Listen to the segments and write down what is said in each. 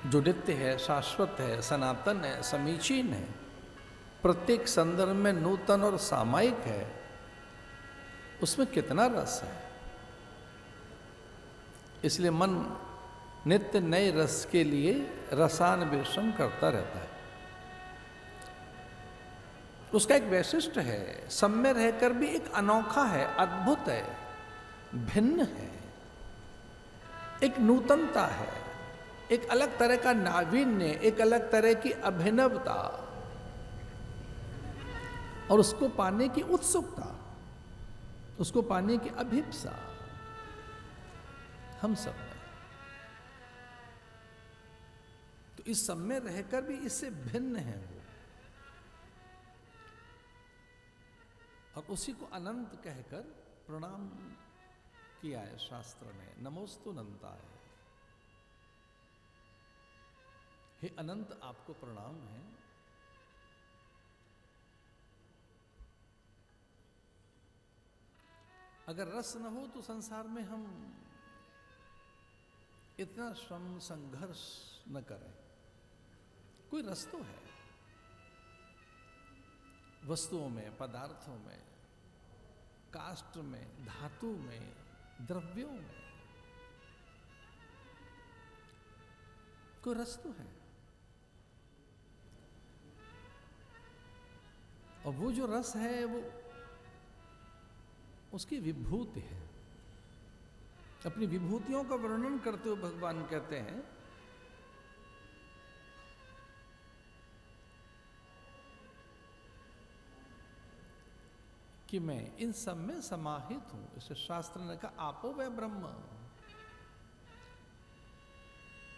जो नित्य है, शाश्वत है, सनातन है, समीचीन है, प्रत्येक संदर्भ में नूतन और सामायिक है, उसमें कितना रस है। इसलिए मन नित्य नए रस के लिए रसान्वेषण करता रहता है। उसका एक वैशिष्ट्य है, सम्य रहकर भी एक अनोखा है, अद्भुत है, भिन्न है, एक नूतनता है, एक अलग तरह का नावीन्य, एक अलग तरह की अभिनवता, और उसको पाने की उत्सुकता, उसको पाने की अभिप्सा हम सब में। तो इस सब में रहकर भी इससे भिन्न है वो, और उसी को अनंत कहकर प्रणाम किया है शास्त्र ने। नमोस्तु अनंताय, हे अनंत आपको प्रणाम है। अगर रस न हो तो संसार में हम इतना श्रम संघर्ष न करें। कोई रस तो है वस्तुओं में, पदार्थों में, काष्ठ में, धातु में, द्रव्यों में, कोई रस तो है। और वो जो रस है वो उसकी विभूति है। अपनी विभूतियों का वर्णन करते हुए भगवान कहते हैं कि मैं इन सब में समाहित हूं। इसे शास्त्र ने कहा आपो वह ब्रह्म।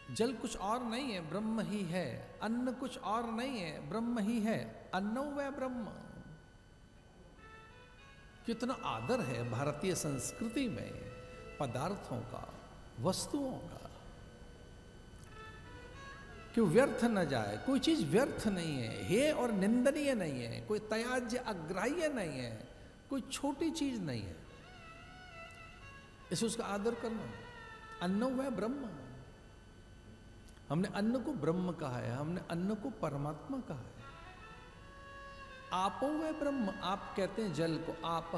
जल कुछ और नहीं है, ब्रह्म ही है। अन्न कुछ और नहीं है, ब्रह्म ही है। अन्नो वह ब्रह्म। कितना आदर है भारतीय संस्कृति में पदार्थों का, वस्तुओं का, कि व्यर्थ न जाए। कोई चीज व्यर्थ नहीं है, हे और निंदनीय नहीं है, कोई त्याज्य अग्राह्य नहीं है, कोई छोटी चीज नहीं है। इसे उसका आदर करना। अन्न वह ब्रह्म। हमने अन्न को ब्रह्म कहा है, हमने अन्न को परमात्मा कहा है। आपो वह ब्रह्म। आप कहते हैं जल को, आप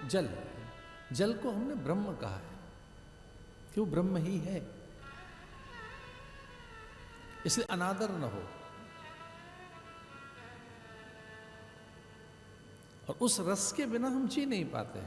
जल, जल को हमने ब्रह्म कहा है, क्यों? ब्रह्म ही है। इसलिए अनादर न हो। और उस रस के बिना हम जी नहीं पाते।